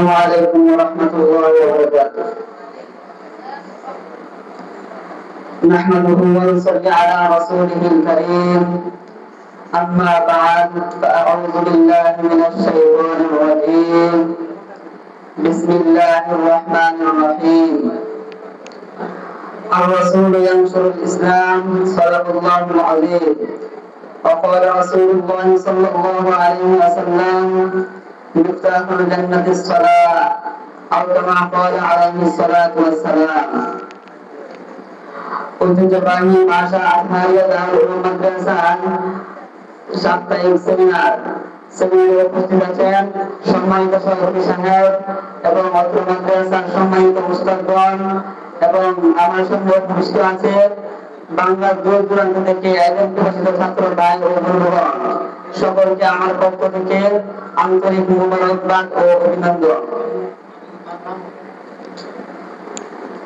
السلام عليكم ورحمة الله وبركاته. نحمده ونصلي على رسوله الكريم. أما بعد فأعوذ بالله من الشيطان الرجيم. بسم الله الرحمن الرحيم. الرسول ينشر الإسلام صدق الله العظيم. وقال رسول الله صلى الله عليه وسلم مفتاح الجنة الصلاة أو كما قال عليه الصلاة والسلام. ঐতিহ্যবাহী ভাষা আজহারিয়া দারুল উলুম মাদ্রাসার সাপ্তাহিক সেমিনারে উপস্থিত আছেন সম্মানিত সভাপতি সাহেব এবং অত্র মাদ্রাসার সম্মানিত উস্তাদগণ এবং আমার সঙ্গে উপস্থিত আছে বাংলার দূর দূরান্ত থেকে আয়োজিত ছাত্র ভাই ও বন্ধুগণ, সকলকে আমার পক্ষ থেকে আন্তরিক মোবারকবাদ ও অভিনন্দন।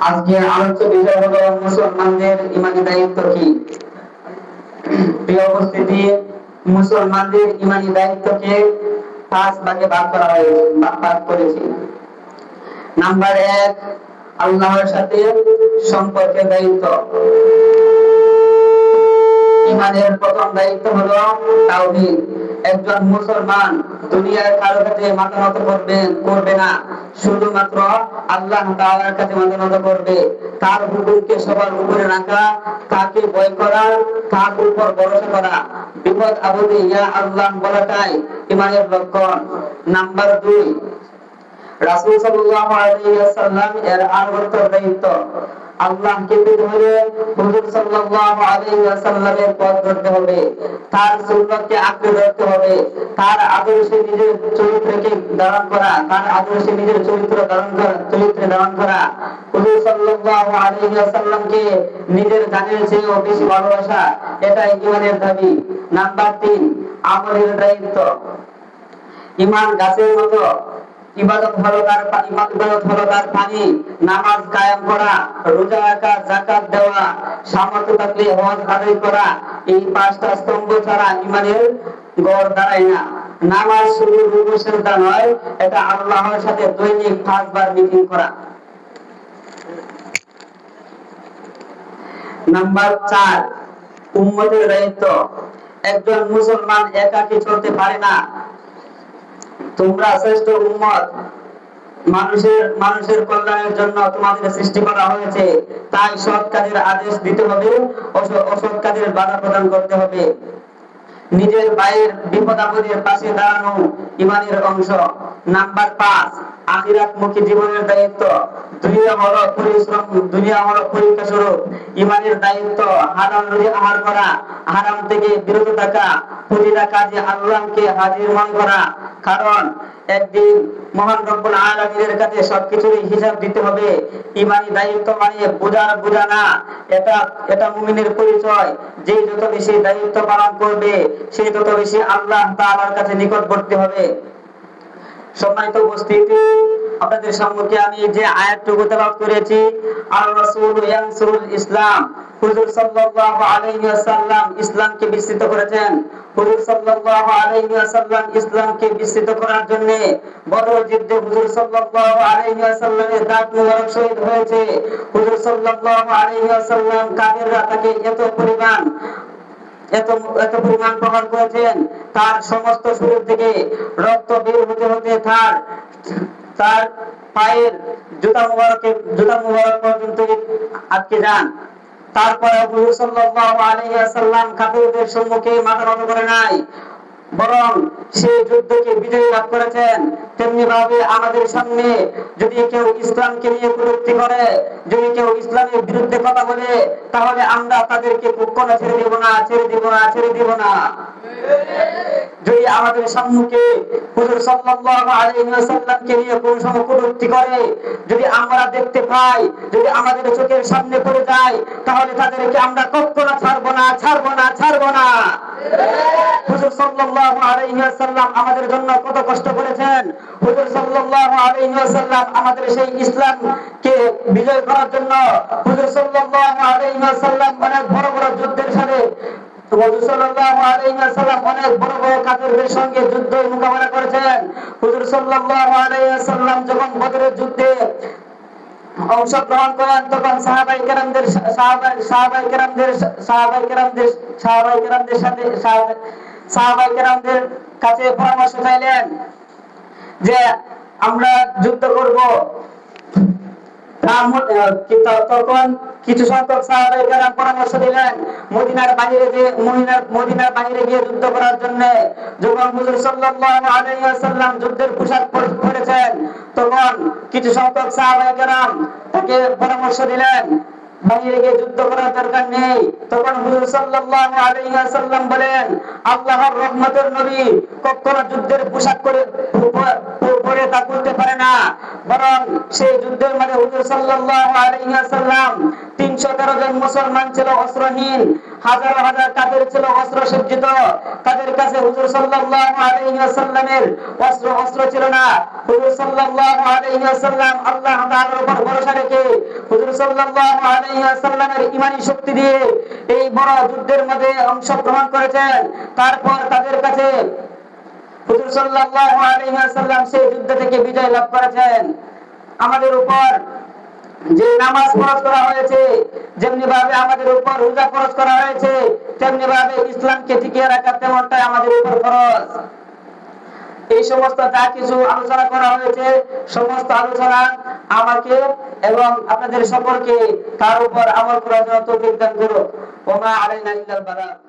আজকে আলোচ্য বিষয় হলো মুসলমানদের ইমানি দায়িত্ব কি। প্রিয় উপস্থিতি, মুসলমানদের ইমানি দায়িত্বকে 5 ভাগে ভাগ করেছি। নাম্বার 1, আল্লাহর সাথে সম্পর্কের দায়িত্ব। ইমানের প্রথম দায়িত্ব হলো তাওহীদ। একজন মুসলমান দুনিয়ার কারো কাছে মাথা নত করবে না, শুধুমাত্র আল্লাহ তাআলার কাছে মাথা নত করবে। তার হুকুমকে সবার উপরে রাখা, তাকে ভয় করা, তার উপর ভরসা করা, বিপদ আপদে ইয়া আল্লাহ বলাটাই ইমানের লক্ষণ। নাম্বার 2, রাসূল সাল্লাল্লাহু আলাইহি ওয়াসাল্লাম এর আনুগত্য দায়িত্ব। আল্লাহকে পেতে হলে হুজুর সাল্লাল্লাহু আলাইহি ওয়াসাল্লামের পথ ধরতে হবে, তার সুন্নাতকে আঁকড়ে ধরতে হবে, তার আদর্শে নিজের চরিত্রকে ধারণ করা, তার আদর্শে নিজের চরিত্রে ধারণ করা। হুজুর সাল্লাল্লাহু আলাইহি ওয়াসাল্লামকে নিজের জানের চেয়েও বেশি ভালোবাসা, এটাই ঈমানের দাবি। নাম্বার 3, আমলের দায়িত্ব। ঈমান গাছের মতো, ইবাদত হলো তার পানি, নামাজ কায়েম করা, রোজা রাখা, যাকাত দেওয়া, সামর্থ্য থাকলে হজ আদায় করা, এই 5টা স্তম্ভ ছাড়া ঈমানের গড় দাঁড়ায় না। নামাজ শুধু রুকু সিজদা নয়, এটা আল্লাহর সাথে দৈনিক 5 বার মিটিং করা। নাম্বার 4, উম্মতের দায়িত্ব। একজন মুসলমান একাকী চলতে পারে না। তোমরা শ্রেষ্ঠ উম্মত, মানুষের কল্যাণের জন্য তোমাদের সৃষ্টি করা হয়েছে, তাই সৎ কাজের আদেশ দিতে হবে, অসৎ কাজের বাধা প্রদান করতে হবে। নিজের ভাইয়ের বিপদ আপদের পাশে দাঁড়ানো ঈমানের অংশ। নাম্বার 5, আখিরাতমুখী জীবনের দায়িত্ব। দুনিয়া হলো পরীক্ষা স্বরূপ। ঈমানের দায়িত্ব হালাল রুজি আহার করা, হারাম থেকে বিরত থাকা, প্রতিটা কাজে আল্লাহকে হাজির মনে করা, কারণ একদিন মহান রব্বুল আলামিনের কাছে সবকিছুরই হিসাব দিতে হবে। ঈমানি দায়িত্ব মানে বোঝা না, এটা মুমিনের পরিচয়। যে যত বেশি দায়িত্ব পালন করবে, সে তত বেশি আল্লাহ তাআলার কাছে নিকটবর্তী হবে। সম্মানিত উপস্থিতি, আপনাদের সম্মুখে আমি যে আয়াতটুকু তেলাওয়াত করেছি, আর রাসূল ইয়ানসুরুল ইসলাম, হুজুর সাল্লাল্লাহু আলাইহি ওয়াসাল্লাম ইসলামকে বিস্তৃত করেছেন। হুজুর সাল্লাল্লাহু আলাইহি ওয়াসাল্লাম ইসলামকে বিস্তৃত করার জন্য বদর যুদ্ধে হুজুর সাল্লাল্লাহু আলাইহি ওয়াসাল্লামের দাঁত মুবারক শহীদ হয়েছে। হুজুর সাল্লাল্লাহু আলাইহি ওয়াসাল্লাম কাফেররা তাকে এত পরিমাণ প্রহার করেছেন, তার সমস্ত শরীর থেকে রক্ত বের হতে হতে তার পায়ের জুতা মুবারক পর্যন্ত আটকে যান। তারপরে হুজুর সাল্লাল্লাহু আলাইহি ওয়াসাল্লাম কাফেরদের সম্মুখে মাথা নত করে নাই, বরং সেই যুদ্ধকে বিজয় লাভ করেছেন। তেমনি ভাবে আমাদের সামনে যদি কেউ ইসলামকে নিয়ে কটূক্তি করে, যদি কেউ ইসলামের বিরুদ্ধে কথা বলে, তাহলে আমরা তাদেরকে কখনো ছেড়ে দিব না। যদি আমাদের সম্মুখে হুজুর সাল্লাল্লাহু আলাইহি ওয়াসাল্লামকে নিয়ে কোন সময় কটূক্তি করে, যদি আমরা দেখতে পাই, যদি আমাদের চোখের সামনে পড়ে যায়, তাহলে তাদেরকে আমরা কখনো ছাড়বো না। হুজুর সাল্লাল্লাহু আলাইহি ওয়াসাল্লাম আমাদের জন্য কত কষ্ট করেছেন। হুজুর সাল্লাল্লাহু আলাইহি ওয়াসাল্লাম আমাদের সেই ইসলামকে বিজয় করার জন্য হুজুর সাল্লাল্লাহু আলাইহি ওয়াসাল্লাম অনেক বড় বড় যুদ্ধের সাথে হুজুর সাল্লাল্লাহু আলাইহি ওয়াসাল্লাম অনেক বড় বড় কাফেরদের সঙ্গে যুদ্ধ মোকাবেলা করেছেন। হুজুর সাল্লাল্লাহু আলাইহি ওয়াসাল্লাম যখন বদরের যুদ্ধে অংশগ্রহণ করেন তখন সাহাবায়ে কেরামদের কাছে পরামর্শ চাইলেন যে আমরা যুদ্ধ করব। তখন কিছু সংখ্যক সাহাবায়ে কেরাম পরামর্শ দিলেন মদিনার বাইরে গিয়ে যুদ্ধ করার জন্য। যখন হুজুর সাল্লাল্লাহু আলাইহি ওয়াসাল্লাম যুদ্ধের পোশাক পরেছেন তখন কিছু সংখ্যক সাহাবায়ে কেরাম তাকে পরামর্শ দিলেন বাইরে গিয়ে যুদ্ধ করার দরকার নেই। তখন হুজুর সাল্লাল্লাহু আলাইহি ওয়াসাল্লাম বলেন, আল্লাহর রহমতের নবী কখনো যুদ্ধের পোশাক পরে তা করতে পারে না, বরং সেই যুদ্ধের মাঝে হুজুর সাল্লাল্লাহু আলাইহি ওয়াসাল্লাম 313 জন মুসলমান ছিল অস্ত্রহীন, হাজার হাজার কাফের ছিল অস্ত্র সজ্জিত। তাদের কাছে হুজুর সাল্লাল্লাহু আলাইহি ওয়াসাল্লামের অস্ত্র ছিল না। হুজুর সাল্লাল্লাহু আলাইহি ওয়াসাল্লাম আল্লাহ তাআলার উপর ভরসা রেখে হুজুর সাল্লাল্লাহু আলাইহি ওয়াসাল্লামের ঈমানি শক্তি দিয়ে এই বড় যুদ্ধের মধ্যে অংশগ্রহণ করেছেন। তারপর তাদের কাছে হুজুর সাল্লাল্লাহু আলাইহি ওয়াসাল্লাম সেই যুদ্ধ থেকে বিজয় লাভ করেছেন। আমাদের উপর যে নামাজ ফরজ করা হয়েছে, যেমনি ভাবে আমাদের উপর রোজা ফরজ করা হয়েছে, তেমনি ভাবে ইসলামকে টিকিয়ে রাখা তেমনটাই আমাদের উপর ফরজ। এই সমস্ত যা কিছু আলোচনা করা হয়েছে সমস্ত আলোচনা আমাকে এবং আপনাদের সকলকে তার উপর আমল করার জন্য তৌফিক দান করুন। ওয়া মা আলাইনা ইল্লাল বালাগ।